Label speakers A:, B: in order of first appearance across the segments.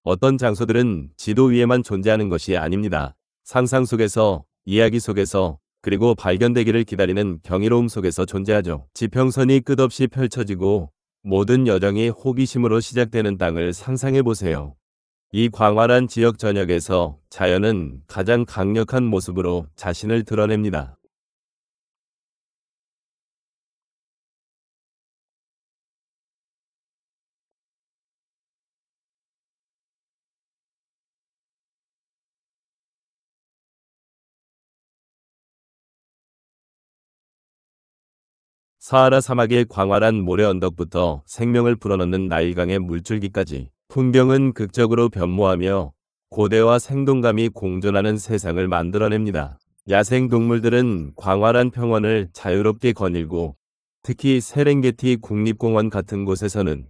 A: 어떤 장소들은 지도 위에만 존재하는 것이 아닙니다. 상상 속에서, 이야기 속에서, 그리고 발견되기를 기다리는 경이로움 속에서 존재하죠. 지평선이 끝없이 펼쳐지고 모든 여정이 호기심으로 시작되는 땅을 상상해 보세요. 이 광활한 지역 전역에서 자연은 가장 강력한 모습으로 자신을 드러냅니다. 사하라 사막의 광활한 모래 언덕부터 생명을 불어넣는 나일강의 물줄기까지 풍경은 극적으로 변모하며 고대와 생동감이 공존하는 세상을 만들어냅니다. 야생 동물들은 광활한 평원을 자유롭게 거닐고 특히 세렝게티 국립공원 같은 곳에서는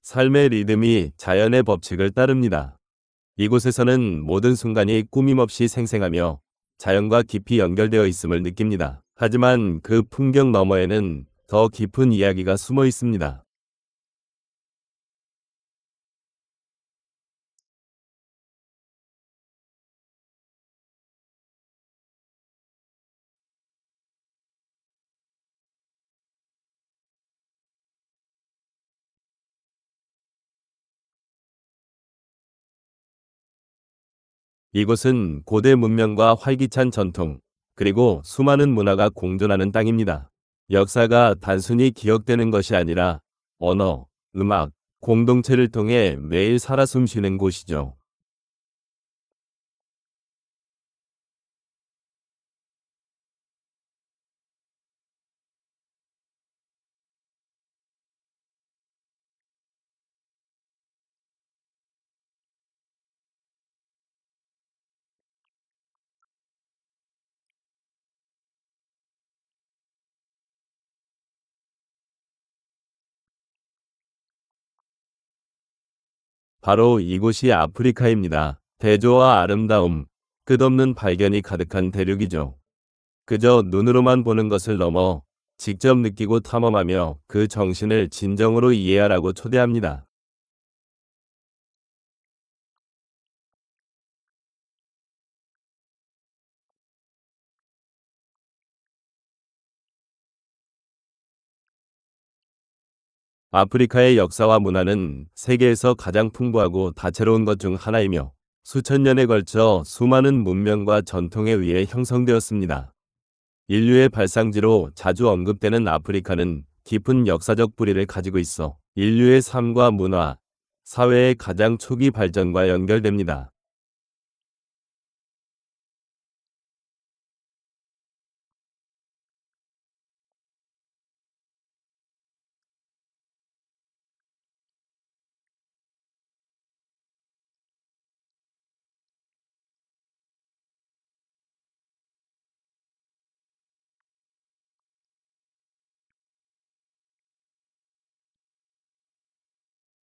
A: 삶의 리듬이 자연의 법칙을 따릅니다. 이곳에서는 모든 순간이 꾸밈없이 생생하며 자연과 깊이 연결되어 있음을 느낍니다. 하지만 그 풍경 너머에는 더 깊은 이야기가 숨어 있습니다. 이곳은 고대 문명과 활기찬 전통, 그리고 수많은 문화가 공존하는 땅입니다. 역사가 단순히 기억되는 것이 아니라 언어, 음악, 공동체를 통해 매일 살아 숨쉬는 곳이죠. 바로 이곳이 아프리카입니다. 대조와 아름다움, 끝없는 발견이 가득한 대륙이죠. 그저 눈으로만 보는 것을 넘어 직접 느끼고 탐험하며 그 정신을 진정으로 이해하라고 초대합니다. 아프리카의 역사와 문화는 세계에서 가장 풍부하고 다채로운 것 중 하나이며 수천 년에 걸쳐 수많은 문명과 전통에 의해 형성되었습니다. 인류의 발상지로 자주 언급되는 아프리카는 깊은 역사적 뿌리를 가지고 있어 인류의 삶과 문화, 사회의 가장 초기 발전과 연결됩니다.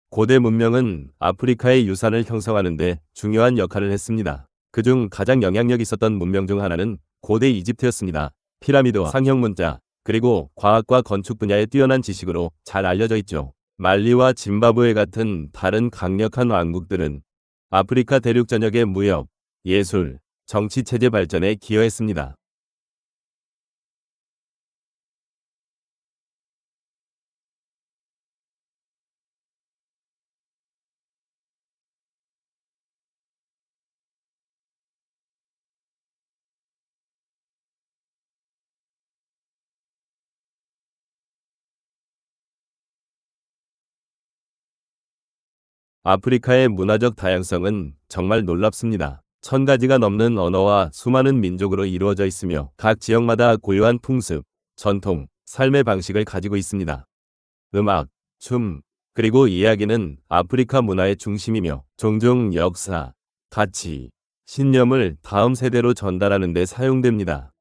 A: 고대 문명은 아프리카의 유산을 형성하는 데 중요한 역할을 했습니다. 그중 가장 영향력 있었던 문명 중 하나는 고대 이집트였습니다. 피라미드와 상형 문자, 그리고 과학과 건축 분야의 뛰어난 지식으로 잘 알려져 있죠. 말리와 짐바브웨 같은 다른 강력한 왕국들은 아프리카 대륙 전역의 무역, 예술, 정치 체제 발전에 기여했습니다. 아프리카의 문화적 다양성은 정말 놀랍습니다. 천 가지가 넘는 언어와 수많은 민족으로 이루어져 있으며 각 지역마다 고유한 풍습, 전통, 삶의 방식을 가지고 있습니다. 음악, 춤, 그리고 이야기는 아프리카 문화의 중심이며 종종 역사, 가치, 신념을 다음 세대로 전달하는 데 사용됩니다.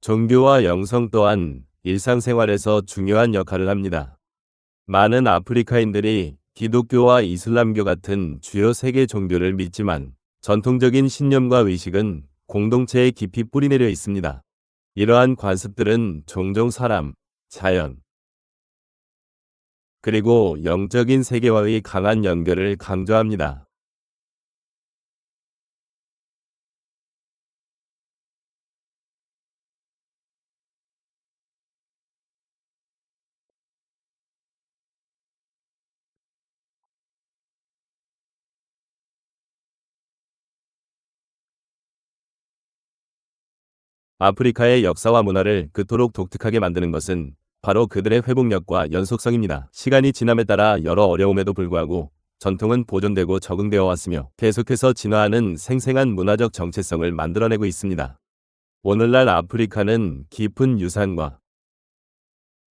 A: 종교와 영성 또한 일상생활에서 중요한 역할을 합니다. 많은 아프리카인들이 기독교와 이슬람교 같은 주요 세계 종교를 믿지만 전통적인 신념과 의식은 공동체에 깊이 뿌리내려 있습니다. 이러한 관습들은 종종 사람, 자연, 그리고 영적인 세계와의 강한 연결을 강조합니다. 아프리카의 역사와 문화를 그토록 독특하게 만드는 것은 바로 그들의 회복력과 연속성입니다. 시간이 지남에 따라 여러 어려움에도 불구하고 전통은 보존되고 적응되어 왔으며 계속해서 진화하는 생생한 문화적 정체성을 만들어내고 있습니다. 오늘날 아프리카는 깊은 유산과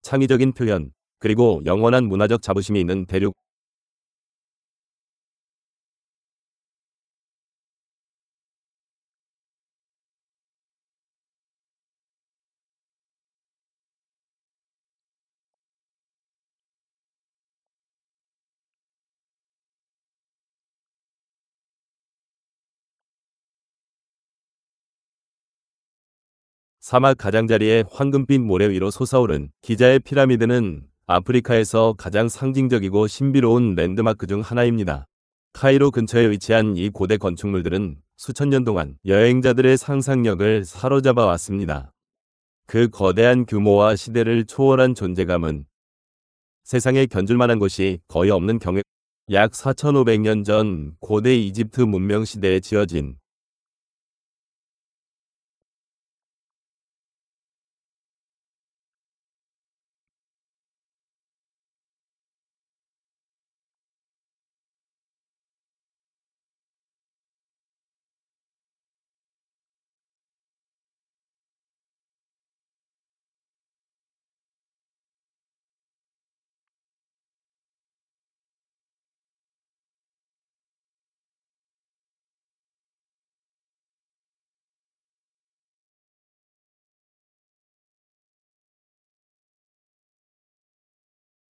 A: 창의적인 표현, 그리고 영원한 문화적 자부심이 있는 대륙, 사막 가장자리의 황금빛 모래 위로 솟아오른 기자의 피라미드는 아프리카에서 가장 상징적이고 신비로운 랜드마크 중 하나입니다. 카이로 근처에 위치한 이 고대 건축물들은 수천 년 동안 여행자들의 상상력을 사로잡아 왔습니다. 그 거대한 규모와 시대를 초월한 존재감은 세상에 견줄 만한 곳이 거의 없는 경외. 약 4,500년 전 고대 이집트 문명 시대에 지어진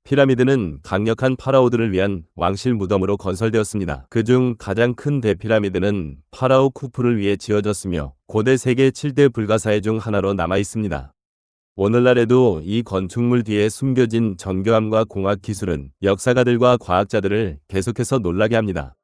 A: 피라미드는 강력한 파라오들을 위한 왕실 무덤으로 건설되었습니다. 그중 가장 큰 대피라미드는 파라오 쿠프를 위해 지어졌으며 고대 세계 7대 불가사의 중 하나로 남아 있습니다. 오늘날에도 이 건축물 뒤에 숨겨진 정교함과 공학 기술은 역사가들과 과학자들을 계속해서 놀라게 합니다.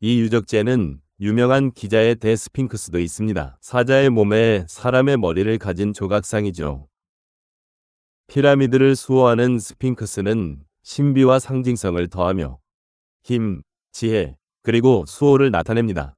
A: 이 유적지에는 유명한 기자의 대스핑크스도 있습니다. 사자의 몸에 사람의 머리를 가진 조각상이죠. 피라미드를 수호하는 스핑크스는 신비와 상징성을 더하며 힘, 지혜, 그리고 수호를 나타냅니다.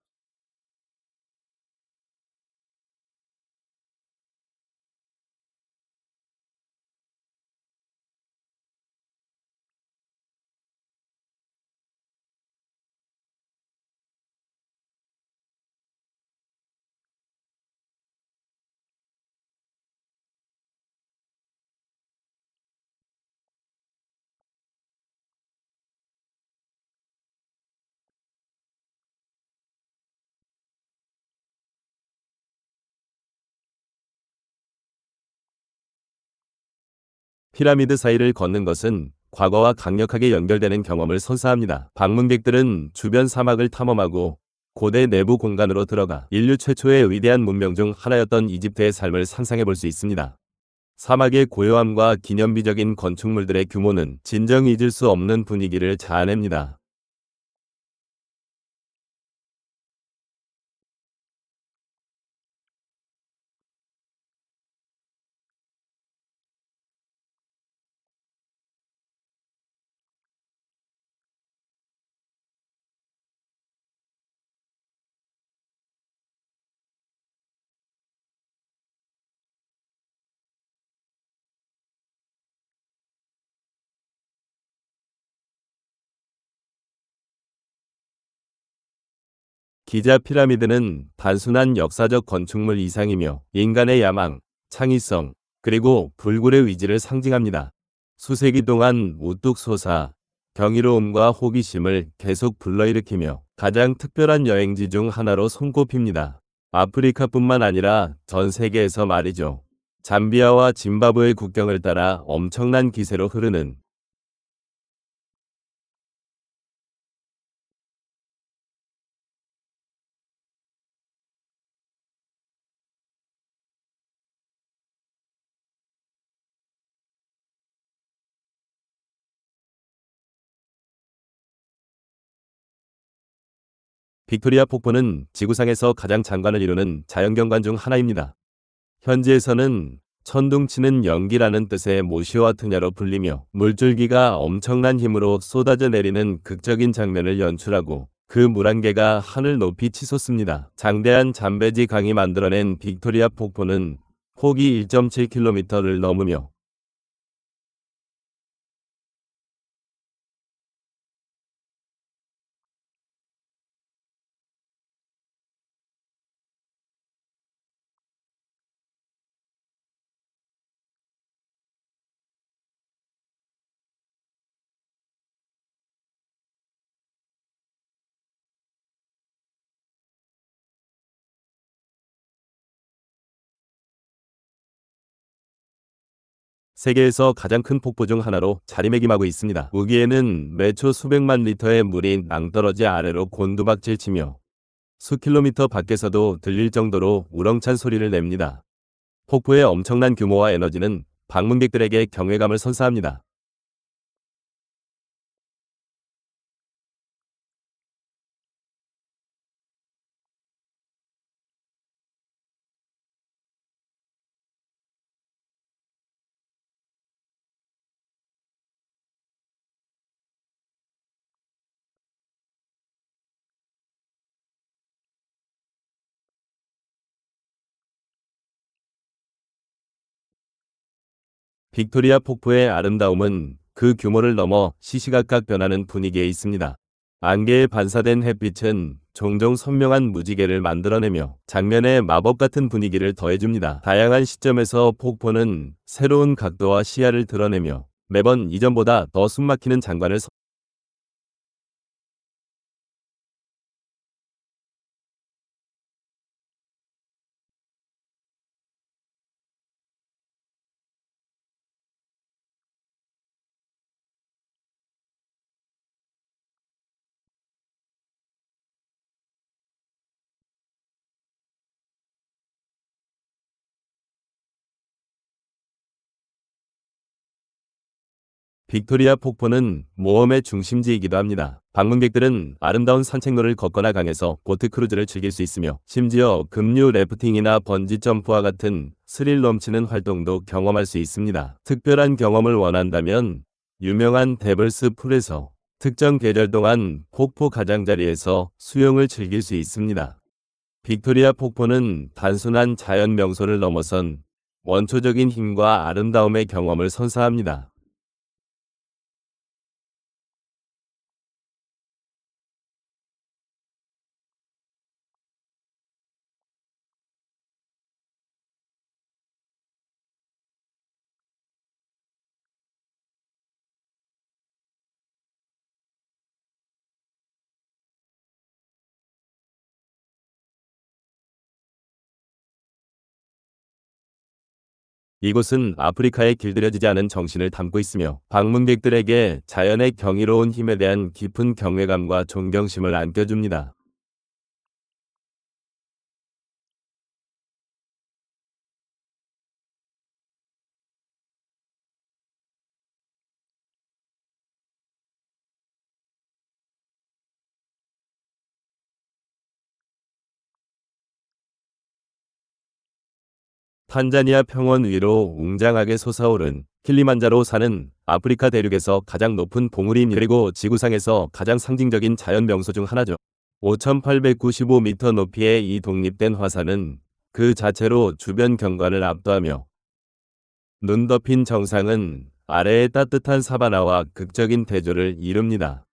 A: 피라미드 사이를 걷는 것은 과거와 강력하게 연결되는 경험을 선사합니다. 방문객들은 주변 사막을 탐험하고 고대 내부 공간으로 들어가 인류 최초의 위대한 문명 중 하나였던 이집트의 삶을 상상해 볼 수 있습니다. 사막의 고요함과 기념비적인 건축물들의 규모는 진정 잊을 수 없는 분위기를 자아냅니다. 기자 피라미드는 단순한 역사적 건축물 이상이며 인간의 야망, 창의성, 그리고 불굴의 의지를 상징합니다. 수세기 동안 우뚝 솟아 경이로움과 호기심을 계속 불러일으키며 가장 특별한 여행지 중 하나로 손꼽힙니다. 아프리카뿐만 아니라 전 세계에서 말이죠. 잠비아와 짐바브웨 국경을 따라 엄청난 기세로 흐르는 빅토리아 폭포는 지구상에서 가장 장관을 이루는 자연경관 중 하나입니다. 현지에서는 천둥치는 연기라는 뜻의 모시와트냐로 불리며 물줄기가 엄청난 힘으로 쏟아져 내리는 극적인 장면을 연출하고 그 물안개가 하늘 높이 치솟습니다. 장대한 잠베지 강이 만들어낸 빅토리아 폭포는 폭이 1.7km를 넘으며 세계에서 가장 큰 폭포 중 하나로 자리매김하고 있습니다. 우기에는 매초 수백만 리터의 물이 낭떠러지 아래로 곤두박질치며 수킬로미터 밖에서도 들릴 정도로 우렁찬 소리를 냅니다. 폭포의 엄청난 규모와 에너지는 방문객들에게 경외감을 선사합니다. 빅토리아 폭포의 아름다움은 그 규모를 넘어 시시각각 변하는 분위기에 있습니다. 안개에 반사된 햇빛은 종종 선명한 무지개를 만들어내며 장면에 마법 같은 분위기를 더해줍니다. 다양한 시점에서 폭포는 새로운 각도와 시야를 드러내며 매번 이전보다 더 숨막히는 장관을 빅토리아 폭포는 모험의 중심지이기도 합니다. 방문객들은 아름다운 산책로를 걷거나 강에서 보트 크루즈를 즐길 수 있으며 심지어 급류 래프팅이나 번지 점프와 같은 스릴 넘치는 활동도 경험할 수 있습니다. 특별한 경험을 원한다면 유명한 데블스 풀에서 특정 계절 동안 폭포 가장자리에서 수영을 즐길 수 있습니다. 빅토리아 폭포는 단순한 자연 명소를 넘어선 원초적인 힘과 아름다움의 경험을 선사합니다. 이곳은 아프리카에 길들여지지 않은 정신을 담고 있으며 방문객들에게 자연의 경이로운 힘에 대한 깊은 경외감과 존경심을 안겨줍니다. 탄자니아 평원 위로 웅장하게 솟아오른 킬리만자로 산은 아프리카 대륙에서 가장 높은 봉우리입니다. 그리고 지구상에서 가장 상징적인 자연 명소 중 하나죠. 5,895m 높이의 이 독립된 화산은 그 자체로 주변 경관을 압도하며 눈 덮인 정상은 아래의 따뜻한 사바나와 극적인 대조를 이룹니다.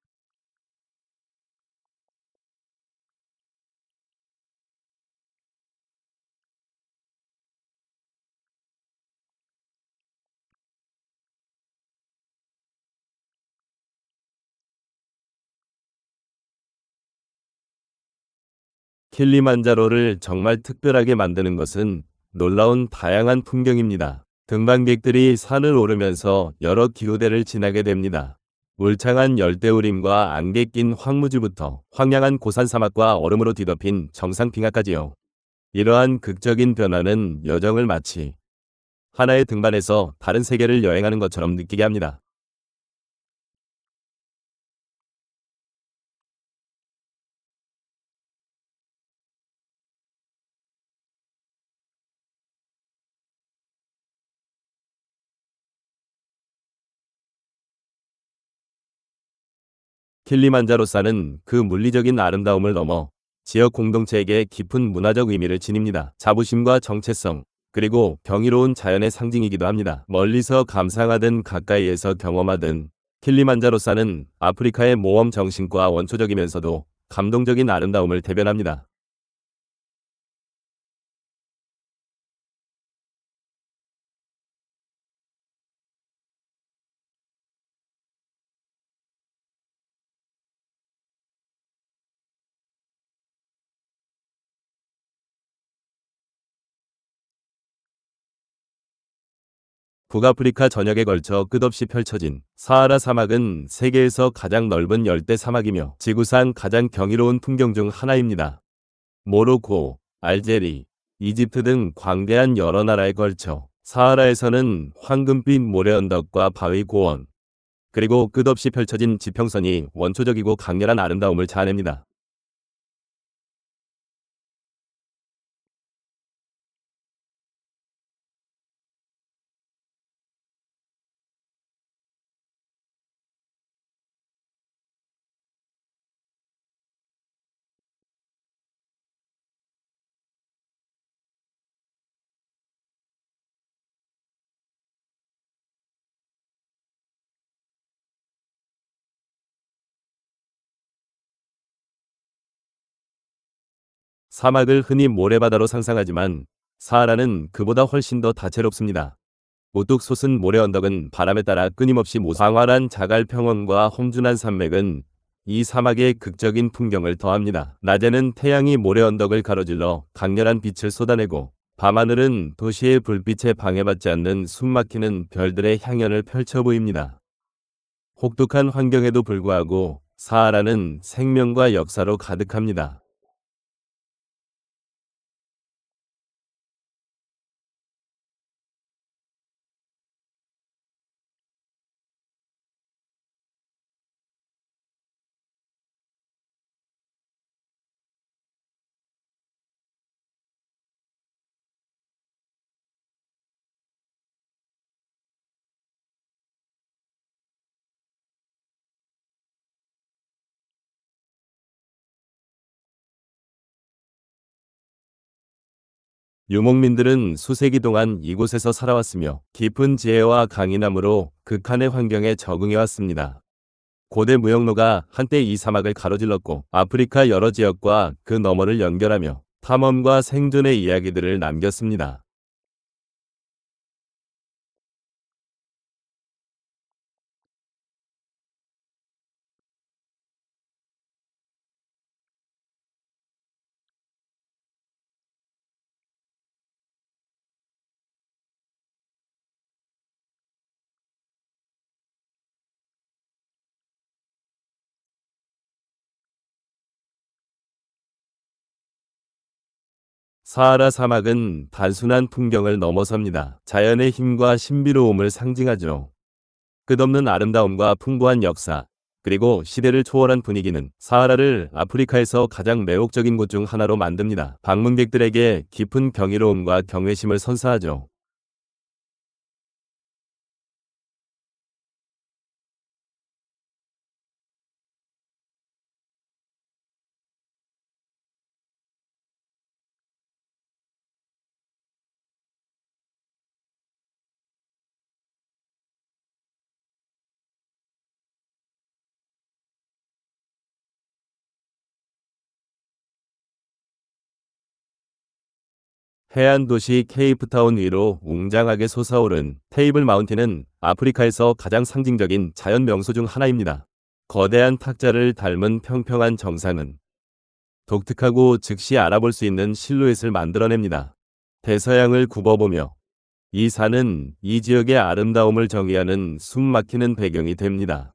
A: 킬리만자로를 정말 특별하게 만드는 것은 놀라운 다양한 풍경입니다. 등반객들이 산을 오르면서 여러 기후대를 지나게 됩니다. 울창한 열대우림과 안개 낀 황무지부터 황량한 고산 사막과 얼음으로 뒤덮인 정상 빙하까지요. 이러한 극적인 변화는 여정을 마치 하나의 등반에서 다른 세계를 여행하는 것처럼 느끼게 합니다. 킬리만자로산은 그 물리적인 아름다움을 넘어 지역 공동체에게 깊은 문화적 의미를 지닙니다. 자부심과 정체성, 그리고 경이로운 자연의 상징이기도 합니다. 멀리서 감상하든 가까이에서 경험하든 킬리만자로산은 아프리카의 모험 정신과 원초적이면서도 감동적인 아름다움을 대변합니다. 북아프리카 전역에 걸쳐 끝없이 펼쳐진 사하라 사막은 세계에서 가장 넓은 열대 사막이며 지구상 가장 경이로운 풍경 중 하나입니다. 모로코, 알제리, 이집트 등 광대한 여러 나라에 걸쳐 사하라에서는 황금빛 모래 언덕과 바위 고원, 그리고 끝없이 펼쳐진 지평선이 원초적이고 강렬한 아름다움을 자아냅니다. 사막을 흔히 모래바다로 상상하지만 사하라는 그보다 훨씬 더 다채롭습니다. 우뚝 솟은 모래 언덕은 바람에 따라 끊임없이 광활한 자갈 평원과 험준한 산맥은 이 사막의 극적인 풍경을 더합니다. 낮에는 태양이 모래 언덕을 가로질러 강렬한 빛을 쏟아내고 밤하늘은 도시의 불빛에 방해받지 않는 숨막히는 별들의 향연을 펼쳐 보입니다. 혹독한 환경에도 불구하고 사하라는 생명과 역사로 가득합니다. 유목민들은 수세기 동안 이곳에서 살아왔으며 깊은 지혜와 강인함으로 극한의 환경에 적응해왔습니다. 고대 무역로가 한때 이 사막을 가로질렀고 아프리카 여러 지역과 그 너머를 연결하며 탐험과 생존의 이야기들을 남겼습니다. 사하라 사막은 단순한 풍경을 넘어섭니다. 자연의 힘과 신비로움을 상징하죠. 끝없는 아름다움과 풍부한 역사, 그리고 시대를 초월한 분위기는 사하라를 아프리카에서 가장 매혹적인 곳 중 하나로 만듭니다. 방문객들에게 깊은 경이로움과 경외심을 선사하죠. 해안 도시 케이프타운 위로 웅장하게 솟아오른 테이블 마운틴은 아프리카에서 가장 상징적인 자연 명소 중 하나입니다. 거대한 탁자를 닮은 평평한 정상은 독특하고 즉시 알아볼 수 있는 실루엣을 만들어냅니다. 대서양을 굽어보며 이 산은 이 지역의 아름다움을 정의하는 숨 막히는 배경이 됩니다.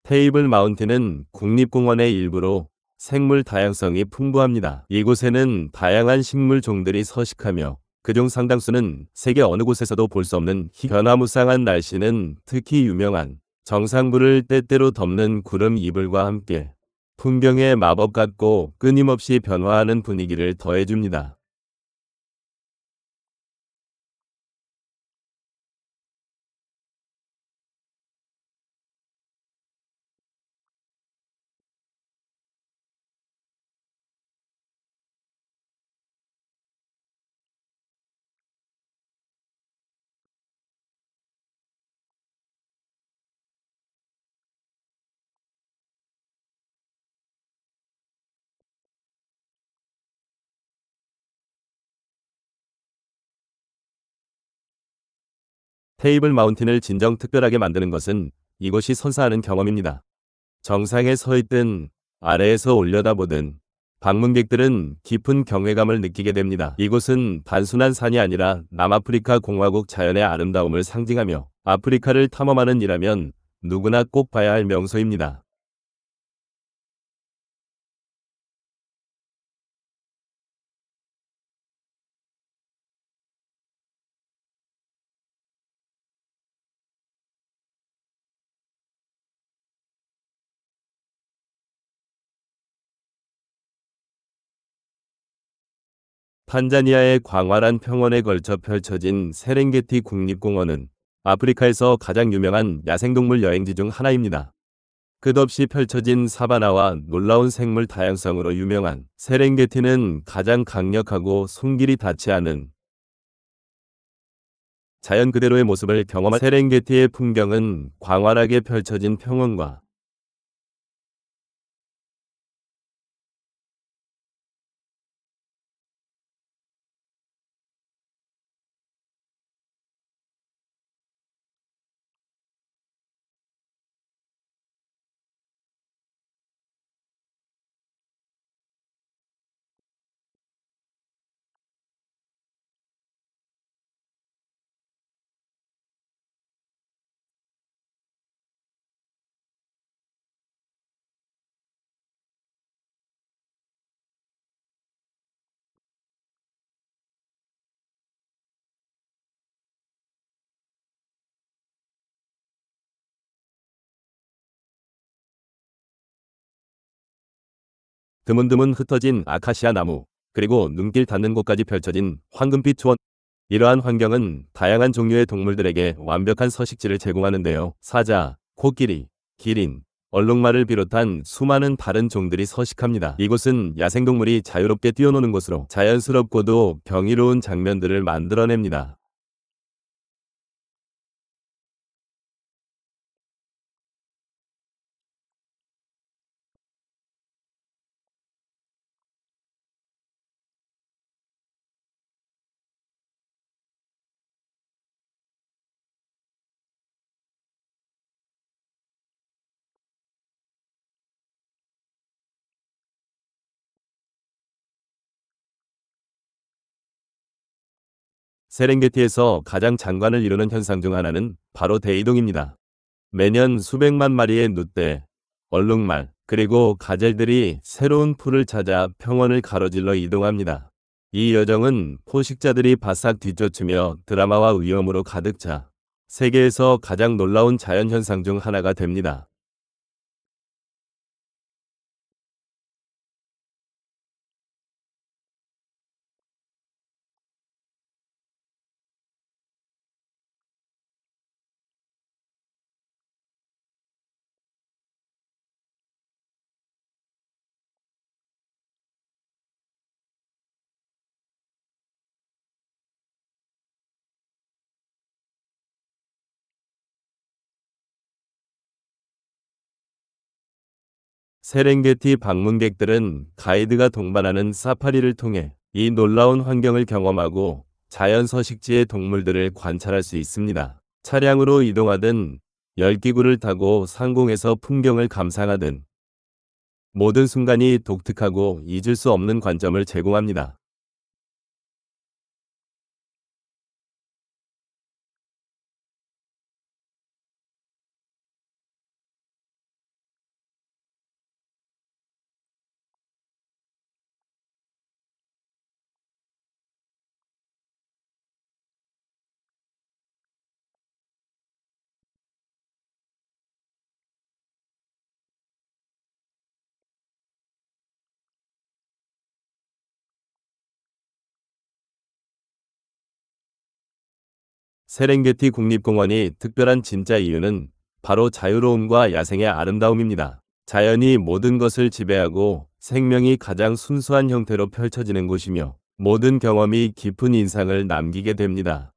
A: 테이블 마운틴은 국립공원의 일부로 생물 다양성이 풍부합니다. 이곳에는 다양한 식물 종들이 서식하며 그중 상당수는 세계 어느 곳에서도 볼 수 없는 변화무쌍한 날씨는 특히 유명한 정상부를 때때로 덮는 구름 이불과 함께 풍경의 마법 같고 끊임없이 변화하는 분위기를 더해줍니다. 테이블 마운틴을 진정 특별하게 만드는 것은 이곳이 선사하는 경험입니다. 정상에 서 있든 아래에서 올려다보든 방문객들은 깊은 경외감을 느끼게 됩니다. 이곳은 단순한 산이 아니라 남아프리카 공화국 자연의 아름다움을 상징하며 아프리카를 탐험하는 이라면 누구나 꼭 봐야 할 명소입니다. 탄자니아의 광활한 평원에 걸쳐 펼쳐진 세렝게티 국립공원은 아프리카에서 가장 유명한 야생동물 여행지 중 하나입니다. 끝없이 펼쳐진 사바나와 놀라운 생물 다양성으로 유명한 세렝게티는 가장 강력하고 손길이 닿지 않은 자연 그대로의 모습을 경험한 세렝게티의 풍경은 광활하게 펼쳐진 평원과 드문드문 흩어진 아카시아 나무, 그리고 눈길 닿는 곳까지 펼쳐진 황금빛 초원. 이러한 환경은 다양한 종류의 동물들에게 완벽한 서식지를 제공하는데요. 사자, 코끼리, 기린, 얼룩말을 비롯한 수많은 다른 종들이 서식합니다. 이곳은 야생동물이 자유롭게 뛰어노는 곳으로 자연스럽고도 경이로운 장면들을 만들어냅니다. 세렝게티에서 가장 장관을 이루는 현상 중 하나는 바로 대이동입니다. 매년 수백만 마리의 늑대, 얼룩말, 그리고 가젤들이 새로운 풀을 찾아 평원을 가로질러 이동합니다. 이 여정은 포식자들이 바싹 뒤쫓으며 드라마와 위험으로 가득 차 세계에서 가장 놀라운 자연현상 중 하나가 됩니다. 세렝게티 방문객들은 가이드가 동반하는 사파리를 통해 이 놀라운 환경을 경험하고 자연 서식지의 동물들을 관찰할 수 있습니다. 차량으로 이동하든 열기구를 타고 상공에서 풍경을 감상하든 모든 순간이 독특하고 잊을 수 없는 관점을 제공합니다. 세렝게티 국립공원이 특별한 진짜 이유는 바로 자유로움과 야생의 아름다움입니다. 자연이 모든 것을 지배하고 생명이 가장 순수한 형태로 펼쳐지는 곳이며 모든 경험이 깊은 인상을 남기게 됩니다.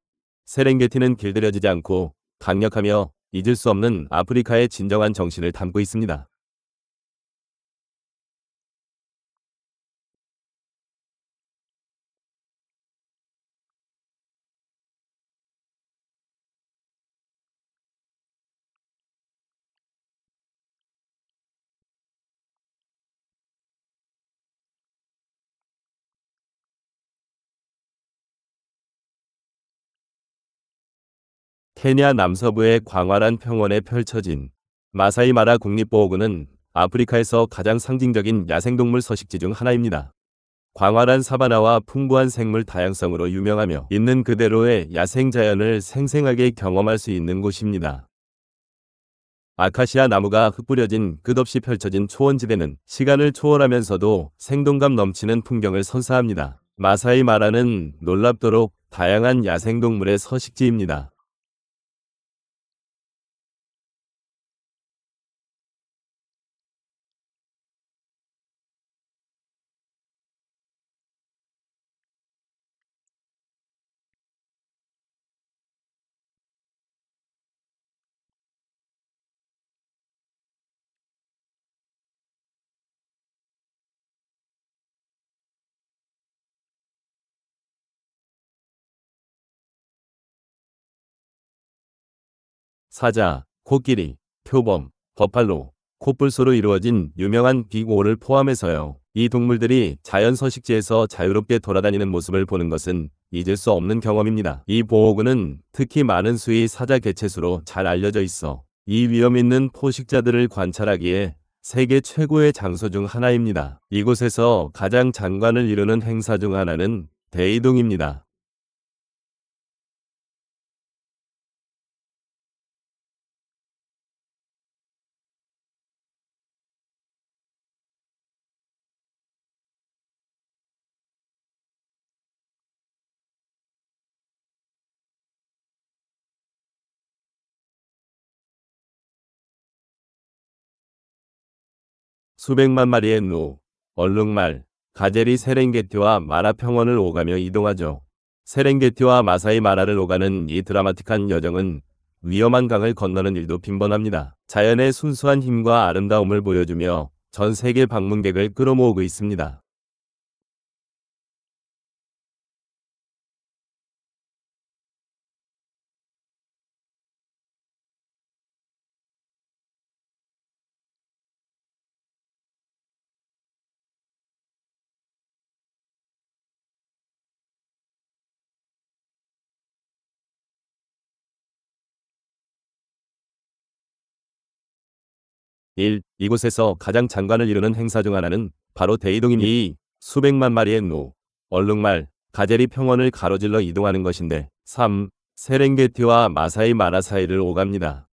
A: 세렝게티는 길들여지지 않고 강력하며 잊을 수 없는 아프리카의 진정한 정신을 담고 있습니다. 케냐 남서부의 광활한 평원에 펼쳐진 마사이 마라 국립보호구는 아프리카에서 가장 상징적인 야생동물 서식지 중 하나입니다. 광활한 사바나와 풍부한 생물 다양성으로 유명하며 있는 그대로의 야생 자연을 생생하게 경험할 수 있는 곳입니다. 아카시아 나무가 흩뿌려진 끝없이 펼쳐진 초원지대는 시간을 초월하면서도 생동감 넘치는 풍경을 선사합니다. 마사이 마라는 놀랍도록 다양한 야생동물의 서식지입니다. 사자, 코끼리, 표범, 버팔로, 코뿔소로 이루어진 유명한 빅5를 포함해서요. 이 동물들이 자연 서식지에서 자유롭게 돌아다니는 모습을 보는 것은 잊을 수 없는 경험입니다. 이 보호구는 특히 많은 수의 사자 개체수로 잘 알려져 있어 이 위험 있는 포식자들을 관찰하기에 세계 최고의 장소 중 하나입니다. 이곳에서 가장 장관을 이루는 행사 중 하나는 대이동입니다. 수백만 마리의 누, 얼룩말, 가젤이 세렝게티와 마라 평원을 오가며 이동하죠. 세렝게티와 마사이 마라를 오가는 이 드라마틱한 여정은 위험한 강을 건너는 일도 빈번합니다. 자연의 순수한 힘과 아름다움을 보여주며 전 세계 방문객을 끌어모으고 있습니다. 이곳에서 가장 장관을 이루는 행사 중 하나는 바로 대이동입니다. 수백만 마리의 누, 얼룩말, 가젤이 평원을 가로질러 이동하는 것인데 3. 세렝게티와 마사이 마라 사이를 오갑니다.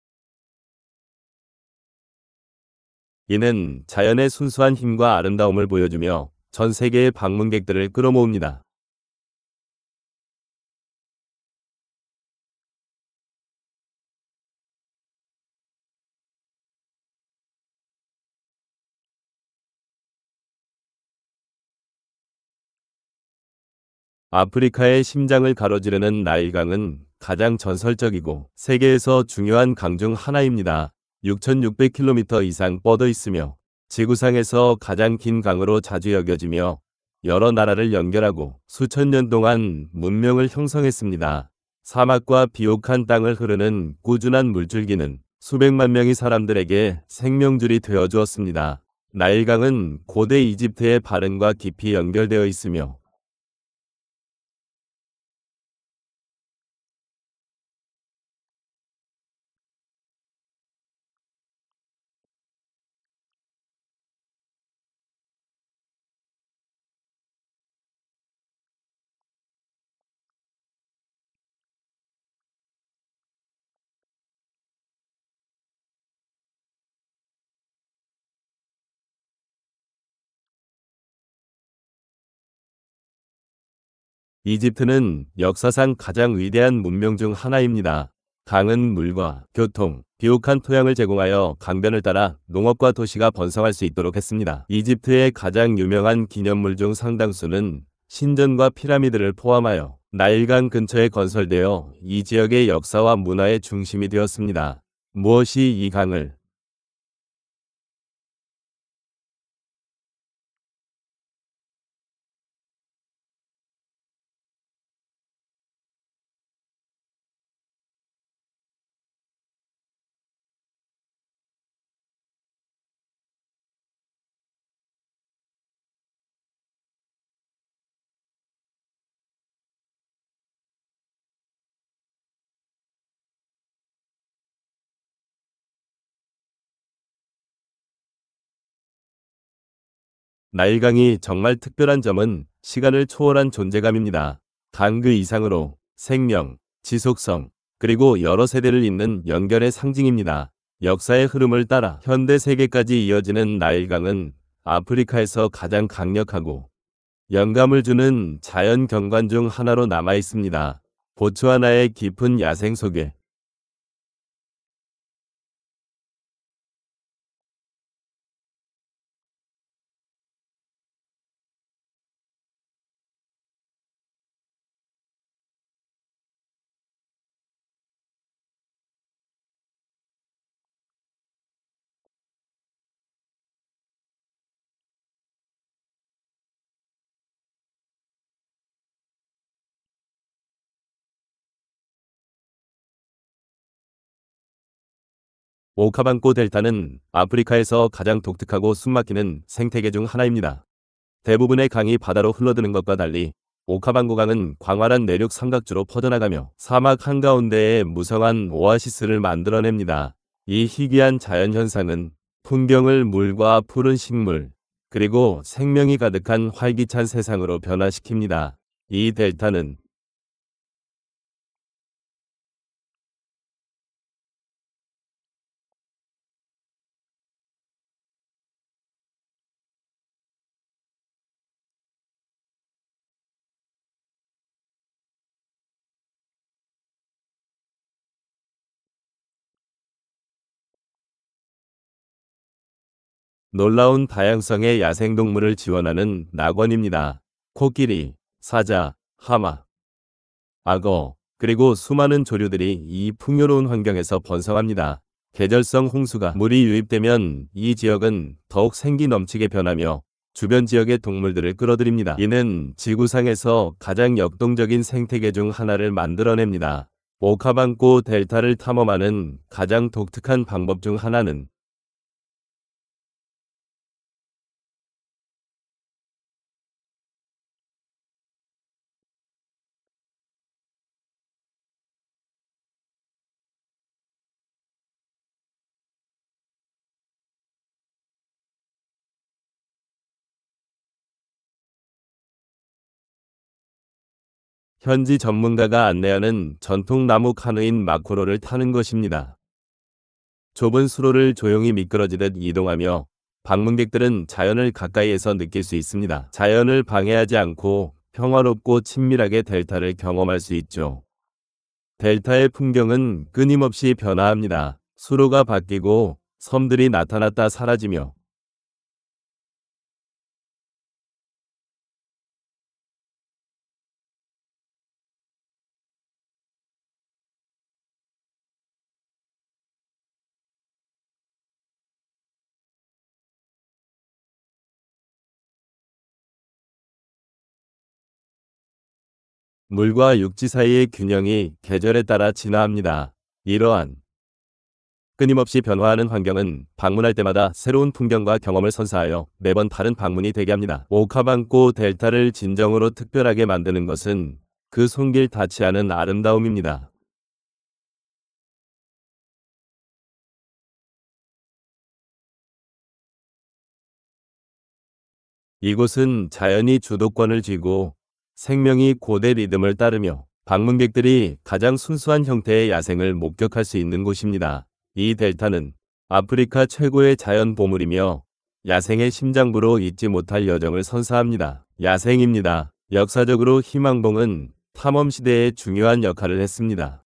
A: 이는 자연의 순수한 힘과 아름다움을 보여주며 전 세계의 방문객들을 끌어모읍니다. 아프리카의 심장을 가로지르는 나일강은 가장 전설적이고 세계에서 중요한 강 중 하나입니다. 6,600km 이상 뻗어 있으며 지구상에서 가장 긴 강으로 자주 여겨지며 여러 나라를 연결하고 수천 년 동안 문명을 형성했습니다. 사막과 비옥한 땅을 흐르는 꾸준한 물줄기는 수백만 명의 사람들에게 생명줄이 되어 주었습니다. 나일강은 고대 이집트의 발음과 깊이 연결되어 있으며 이집트는 역사상 가장 위대한 문명 중 하나입니다. 강은 물과 교통, 비옥한 토양을 제공하여 강변을 따라 농업과 도시가 번성할 수 있도록 했습니다. 이집트의 가장 유명한 기념물 중 상당수는 신전과 피라미드를 포함하여 나일강 근처에 건설되어 이 지역의 역사와 문화의 중심이 되었습니다. 무엇이 이 강을 나일강이 정말 특별한 점은 시간을 초월한 존재감입니다. 강 그 이상으로 생명, 지속성, 그리고 여러 세대를 잇는 연결의 상징입니다. 역사의 흐름을 따라 현대 세계까지 이어지는 나일강은 아프리카에서 가장 강력하고 영감을 주는 자연 경관 중 하나로 남아 있습니다. 보츠와나의 깊은 야생 속에 오카방꼬 델타는 아프리카에서 가장 독특하고 숨막히는 생태계 중 하나입니다. 대부분의 강이 바다로 흘러드는 것과 달리 오카방고 강은 광활한 내륙 삼각주로 퍼져나가며 사막 한가운데에 무성한 오아시스를 만들어냅니다. 이 희귀한 자연현상은 풍경을 물과 푸른 식물, 그리고 생명이 가득한 활기찬 세상으로 변화시킵니다. 이 델타는 놀라운 다양성의 야생동물을 지원하는 낙원입니다. 코끼리, 사자, 하마, 악어, 그리고 수많은 조류들이 이 풍요로운 환경에서 번성합니다. 계절성 홍수가 물이 유입되면 이 지역은 더욱 생기 넘치게 변하며 주변 지역의 동물들을 끌어들입니다. 이는 지구상에서 가장 역동적인 생태계 중 하나를 만들어냅니다. 오카방고 델타를 탐험하는 가장 독특한 방법 중 하나는 현지 전문가가 안내하는 전통 나무 카누인 마코로를 타는 것입니다. 좁은 수로를 조용히 미끄러지듯 이동하며 방문객들은 자연을 가까이에서 느낄 수 있습니다. 자연을 방해하지 않고 평화롭고 친밀하게 델타를 경험할 수 있죠. 델타의 풍경은 끊임없이 변화합니다. 수로가 바뀌고 섬들이 나타났다 사라지며 물과 육지 사이의 균형이 계절에 따라 진화합니다. 이러한 끊임없이 변화하는 환경은 방문할 때마다 새로운 풍경과 경험을 선사하여 매번 다른 방문이 되게 합니다. 오카반코 델타를 진정으로 특별하게 만드는 것은 그 손길 닿지 않은 아름다움입니다. 이곳은 자연이 주도권을 쥐고 생명이 고대 리듬을 따르며 방문객들이 가장 순수한 형태의 야생을 목격할 수 있는 곳입니다. 이 델타는 아프리카 최고의 자연 보물이며 야생의 심장부로 잊지 못할 여정을 선사합니다. 야생입니다. 역사적으로 희망봉은 탐험 시대에 중요한 역할을 했습니다.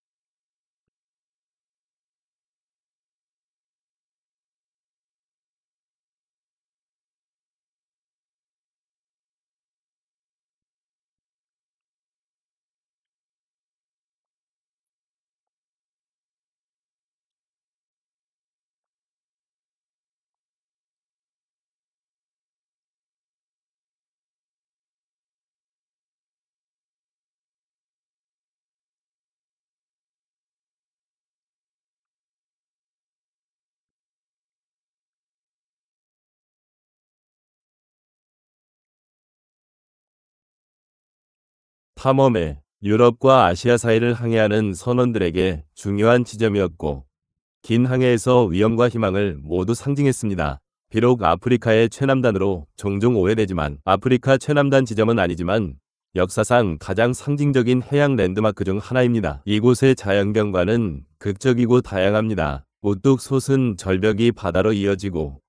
A: 탐험에 유럽과 아시아 사이를 항해하는 선원들에게 중요한 지점이었고 긴 항해에서 위험과 희망을 모두 상징했습니다. 비록 아프리카의 최남단으로 종종 오해되지만 아프리카 최남단 지점은 아니지만 역사상 가장 상징적인 해양 랜드마크 중 하나입니다. 이곳의 자연경관은 극적이고 다양합니다. 우뚝 솟은 절벽이 바다로 이어지고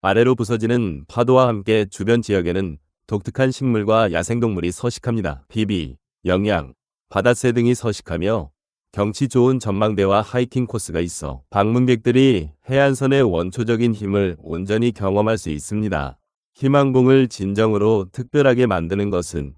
A: 아래로 부서지는 파도와 함께 주변 지역에는 독특한 식물과 야생동물이 서식합니다. 비비, 영양, 바다새 등이 서식하며 경치 좋은 전망대와 하이킹 코스가 있어 방문객들이 해안선의 원초적인 힘을 온전히 경험할 수 있습니다. 희망봉을 진정으로 특별하게 만드는 것은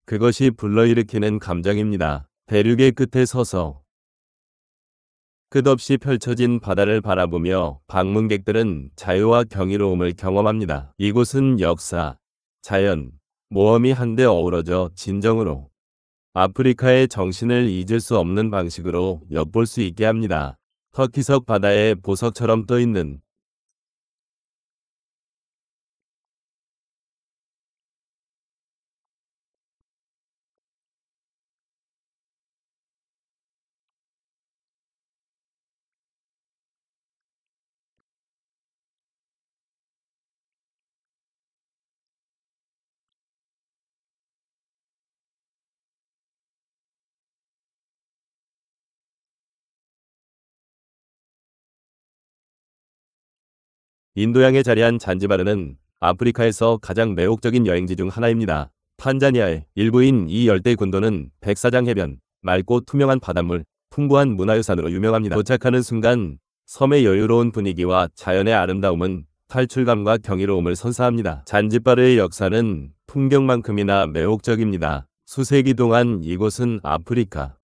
A: 그것이 불러일으키는 감정입니다. 대륙의 끝에 서서 끝없이 펼쳐진 바다를 바라보며 방문객들은 자유와 경이로움을 경험합니다. 이곳은 역사, 자연, 모험이 한데 어우러져 진정으로 아프리카의 정신을 잊을 수 없는 방식으로 엿볼 수 있게 합니다. 터키석 바다에 보석처럼 떠있는 인도양에 자리한 잔지바르는 아프리카에서 가장 매혹적인 여행지 중 하나입니다. 탄자니아의 일부인 이 열대 군도는 백사장 해변, 맑고 투명한 바닷물, 풍부한 문화유산으로 유명합니다. 도착하는 순간 섬의 여유로운 분위기와 자연의 아름다움은 탈출감과 경이로움을 선사합니다. 잔지바르의 역사는 풍경만큼이나 매혹적입니다. 수세기 동안 이곳은 아프리카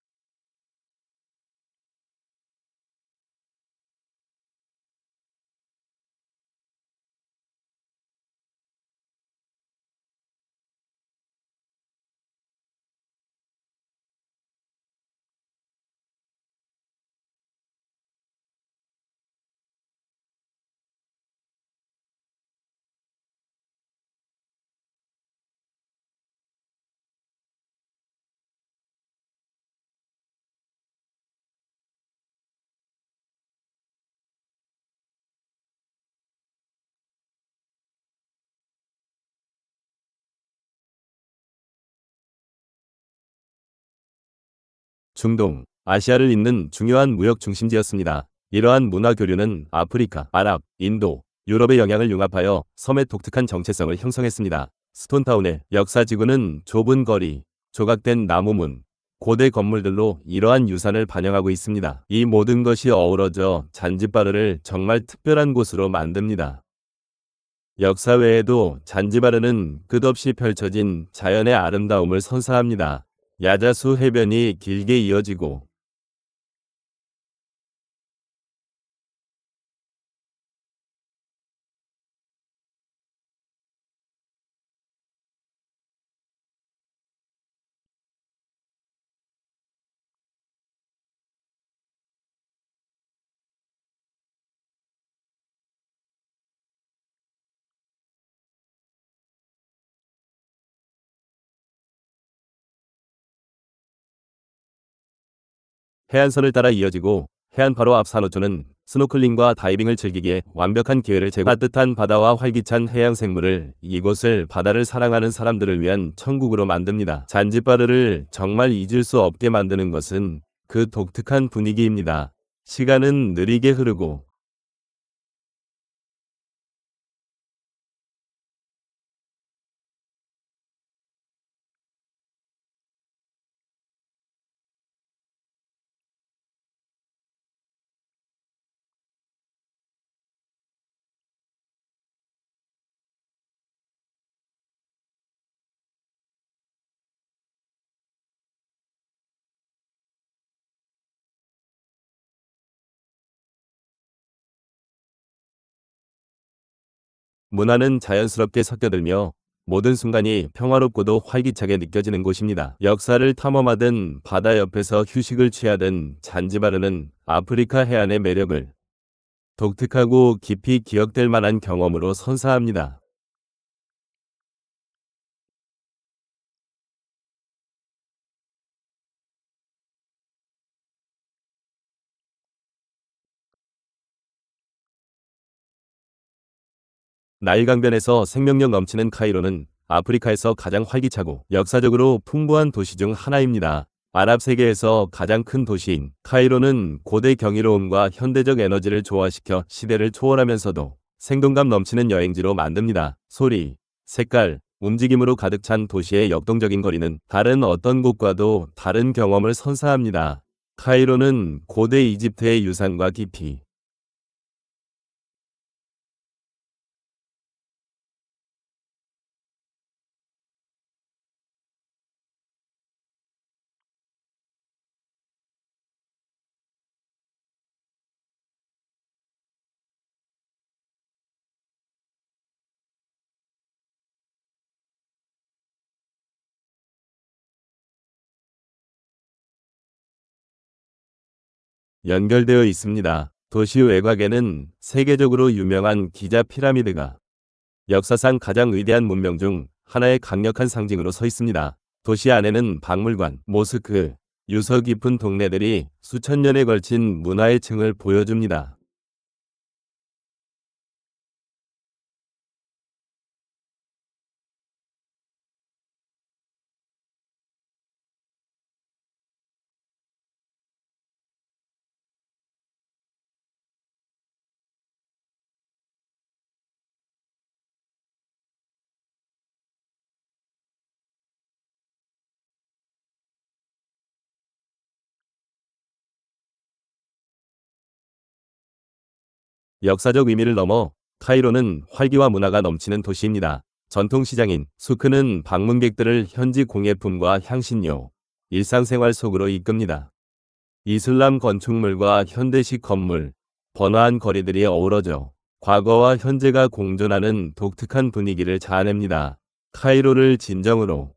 A: 중동, 아시아를 잇는 중요한 무역 중심지였습니다. 이러한 문화 교류는 아프리카, 아랍, 인도, 유럽의 영향을 융합하여 섬의 독특한 정체성을 형성했습니다. 스톤타운의 역사 지구는 좁은 거리, 조각된 나무문, 고대 건물들로 이러한 유산을 반영하고 있습니다. 이 모든 것이 어우러져 잔지바르를 정말 특별한 곳으로 만듭니다. 역사 외에도 잔지바르는 끝없이 펼쳐진 자연의 아름다움을 선사합니다. 야자수 해변이 길게 이어지고 해안선을 따라 이어지고 해안 바로 앞 산호초는 스노클링과 다이빙을 즐기기에 완벽한 기회를 제공. 따뜻한 바다와 활기찬 해양 생물을 이곳을 바다를 사랑하는 사람들을 위한 천국으로 만듭니다. 잔지바르를 정말 잊을 수 없게 만드는 것은 그 독특한 분위기입니다. 시간은 느리게 흐르고 문화는 자연스럽게 섞여들며 모든 순간이 평화롭고도 활기차게 느껴지는 곳입니다. 역사를 탐험하든 바다 옆에서 휴식을 취하든 잔지바르는 아프리카 해안의 매력을 독특하고 깊이 기억될 만한 경험으로 선사합니다. 나일강변에서 생명력 넘치는 카이로는 아프리카에서 가장 활기차고 역사적으로 풍부한 도시 중 하나입니다. 아랍 세계에서 가장 큰 도시인 카이로는 고대 경이로움과 현대적 에너지를 조화시켜 시대를 초월하면서도 생동감 넘치는 여행지로 만듭니다. 소리, 색깔, 움직임으로 가득 찬 도시의 역동적인 거리는 다른 어떤 곳과도 다른 경험을 선사합니다. 카이로는 고대 이집트의 유산과 깊이 연결되어 있습니다. 도시 외곽에는 세계적으로 유명한 기자 피라미드가 역사상 가장 위대한 문명 중 하나의 강력한 상징으로 서 있습니다. 도시 안에는 박물관, 모스크, 유서 깊은 동네들이 수천 년에 걸친 문화의 층을 보여줍니다. 역사적 의미를 넘어 카이로는 활기와 문화가 넘치는 도시입니다. 전통시장인 수크는 방문객들을 현지 공예품과 향신료, 일상생활 속으로 이끕니다. 이슬람 건축물과 현대식 건물, 번화한 거리들이 어우러져 과거와 현재가 공존하는 독특한 분위기를 자아냅니다. 카이로를 진정으로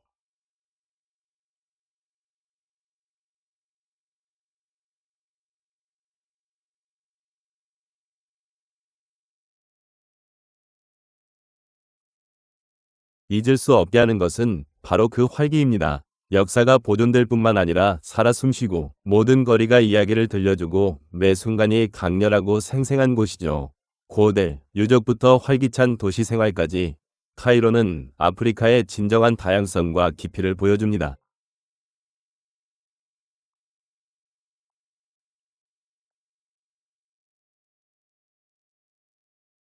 A: 잊을 수 없게 하는 것은 바로 그 활기입니다. 역사가 보존될 뿐만 아니라 살아 숨쉬고 모든 거리가 이야기를 들려주고 매 순간이 강렬하고 생생한 곳이죠. 고대, 유적부터 활기찬 도시 생활까지 카이로는 아프리카의 진정한 다양성과 깊이를 보여줍니다.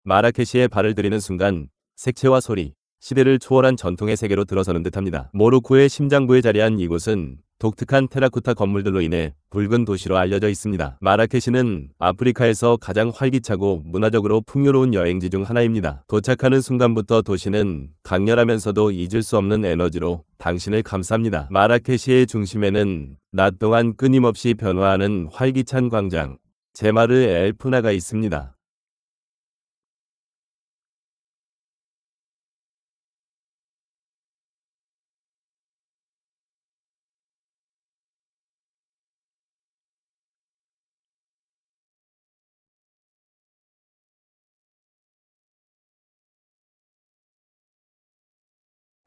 A: 마라케시에 발을 들이는 순간 색채와 소리, 시대를 초월한 전통의 세계로 들어서는 듯합니다. 모로코의 심장부에 자리한 이곳은 독특한 테라코타 건물들로 인해 붉은 도시로 알려져 있습니다. 마라케시는 아프리카에서 가장 활기차고 문화적으로 풍요로운 여행지 중 하나입니다. 도착하는 순간부터 도시는 강렬하면서도 잊을 수 없는 에너지로 당신을 감쌉니다. 마라케시의 중심에는 낮 동안 끊임없이 변화하는 활기찬 광장, 제마르 엘프나가 있습니다.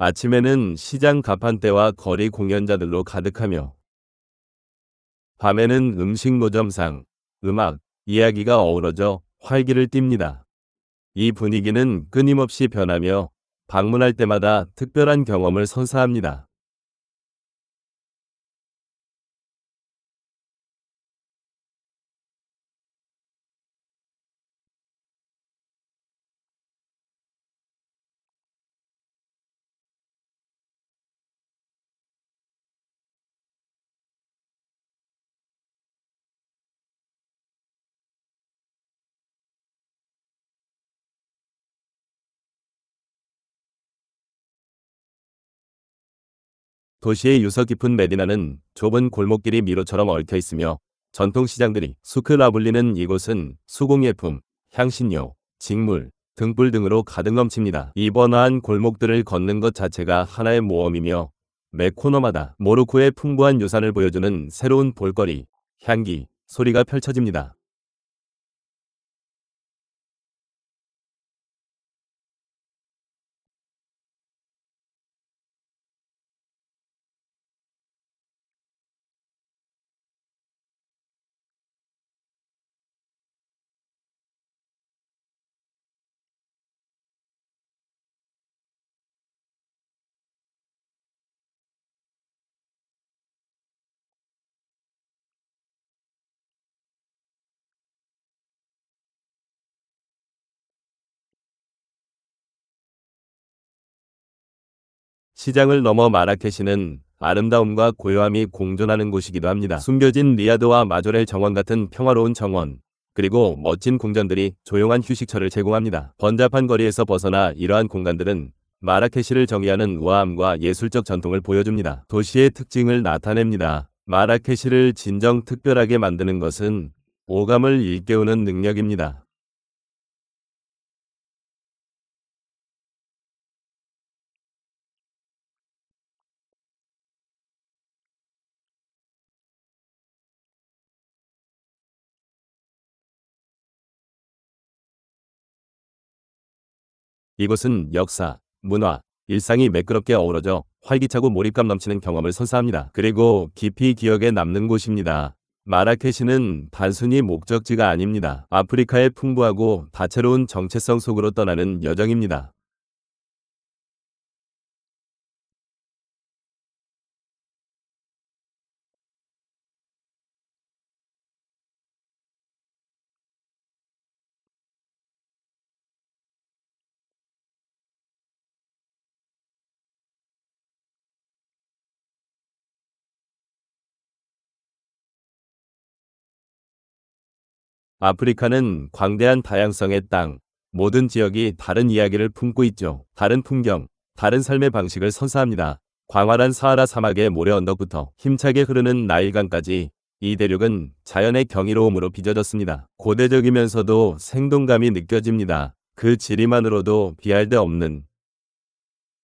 A: 아침에는 시장 가판대와 거리 공연자들로 가득하며 밤에는 음식 노점상, 음악, 이야기가 어우러져 활기를 띱니다. 이 분위기는 끊임없이 변하며 방문할 때마다 특별한 경험을 선사합니다. 도시의 유서 깊은 메디나는 좁은 골목길이 미로처럼 얽혀 있으며 전통시장들이 수크라 불리는 이곳은 수공예품, 향신료, 직물, 등불 등으로 가득 넘칩니다. 이 번화한 골목들을 걷는 것 자체가 하나의 모험이며 매 코너마다 모로코의 풍부한 유산을 보여주는 새로운 볼거리, 향기, 소리가 펼쳐집니다. 시장을 넘어 마라케시는 아름다움과 고요함이 공존하는 곳이기도 합니다. 숨겨진 리아드와 마조렐 정원 같은 평화로운 정원, 그리고 멋진 궁전들이 조용한 휴식처를 제공합니다. 번잡한 거리에서 벗어나 이러한 공간들은 마라케시를 정의하는 우아함과 예술적 전통을 보여줍니다. 도시의 특징을 나타냅니다. 마라케시를 진정 특별하게 만드는 것은 오감을 일깨우는 능력입니다. 이곳은 역사, 문화, 일상이 매끄럽게 어우러져 활기차고 몰입감 넘치는 경험을 선사합니다. 그리고 깊이 기억에 남는 곳입니다. 마라케시는 단순히 목적지가 아닙니다. 아프리카의 풍부하고 다채로운 정체성 속으로 떠나는 여정입니다. 아프리카는 광대한 다양성의 땅, 모든 지역이 다른 이야기를 품고 있죠. 다른 풍경, 다른 삶의 방식을 선사합니다. 광활한 사하라 사막의 모래 언덕부터 힘차게 흐르는 나일강까지 이 대륙은 자연의 경이로움으로 빚어졌습니다. 고대적이면서도 생동감이 느껴집니다. 그 지리만으로도 비할 데 없는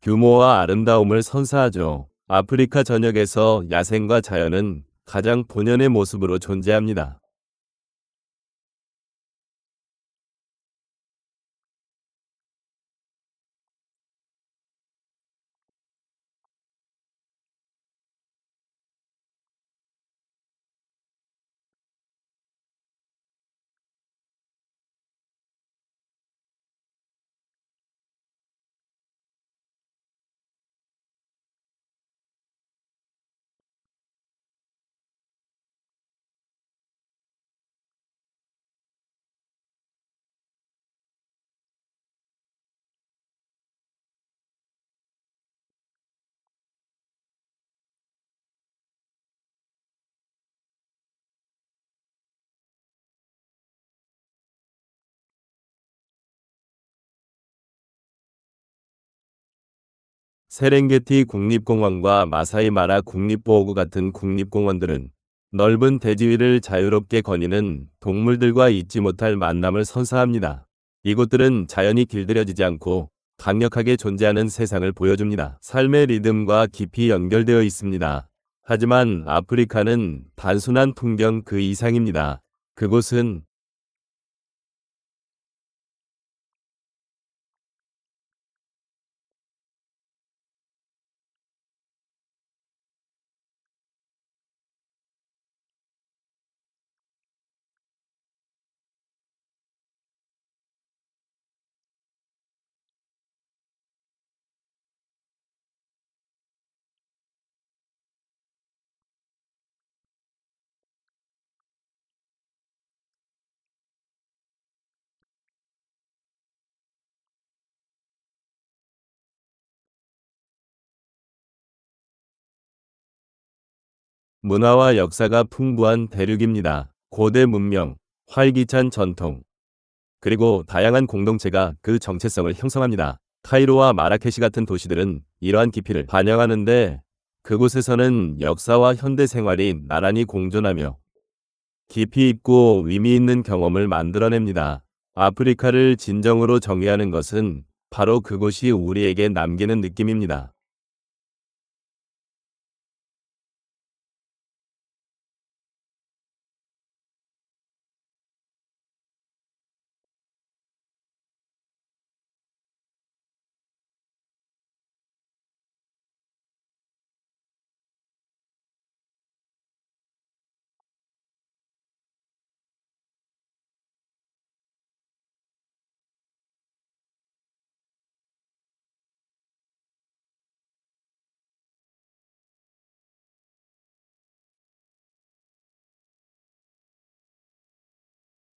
A: 규모와 아름다움을 선사하죠. 아프리카 전역에서 야생과 자연은 가장 본연의 모습으로 존재합니다. 세렝게티 국립공원과 마사이 마라 국립보호구 같은 국립공원들은 넓은 대지 위를 자유롭게 거니는 동물들과 잊지 못할 만남을 선사합니다. 이곳들은 자연이 길들여지지 않고 강력하게 존재하는 세상을 보여줍니다. 삶의 리듬과 깊이 연결되어 있습니다. 하지만 아프리카는 단순한 풍경 그 이상입니다. 그곳은 문화와 역사가 풍부한 대륙입니다. 고대 문명, 활기찬 전통, 그리고 다양한 공동체가 그 정체성을 형성합니다. 카이로와 마라케시 같은 도시들은 이러한 깊이를 반영하는데 그곳에서는 역사와 현대 생활이 나란히 공존하며 깊이 있고 의미 있는 경험을 만들어냅니다. 아프리카를 진정으로 정의하는 것은 바로 그곳이 우리에게 남기는 느낌입니다.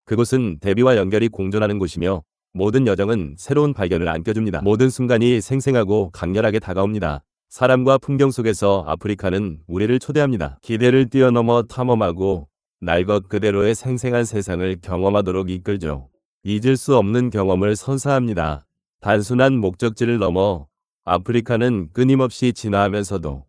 A: 그곳은 대비와 연결이 공존하는 곳이며 모든 여정은 새로운 발견을 안겨줍니다. 모든 순간이 생생하고 강렬하게 다가옵니다. 사람과 풍경 속에서 아프리카는 우리를 초대합니다. 기대를 뛰어넘어 탐험하고 날 것 그대로의 생생한 세상을 경험하도록 이끌죠. 잊을 수 없는 경험을 선사합니다. 단순한 목적지를 넘어 아프리카는 끊임없이 진화하면서도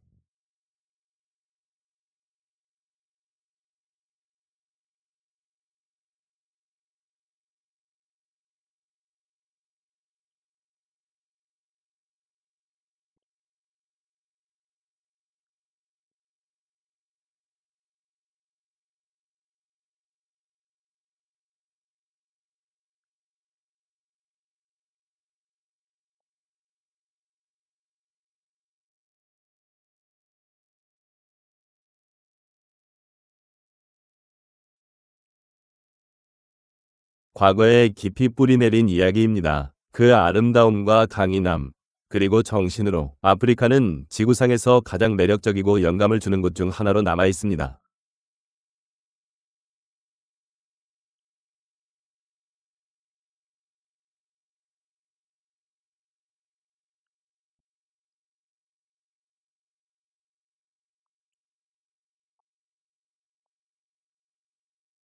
A: 과거에 깊이 뿌리내린 이야기입니다. 그 아름다움과 강인함, 그리고 정신으로 아프리카는 지구상에서 가장 매력적이고 영감을 주는 곳 중 하나로 남아 있습니다.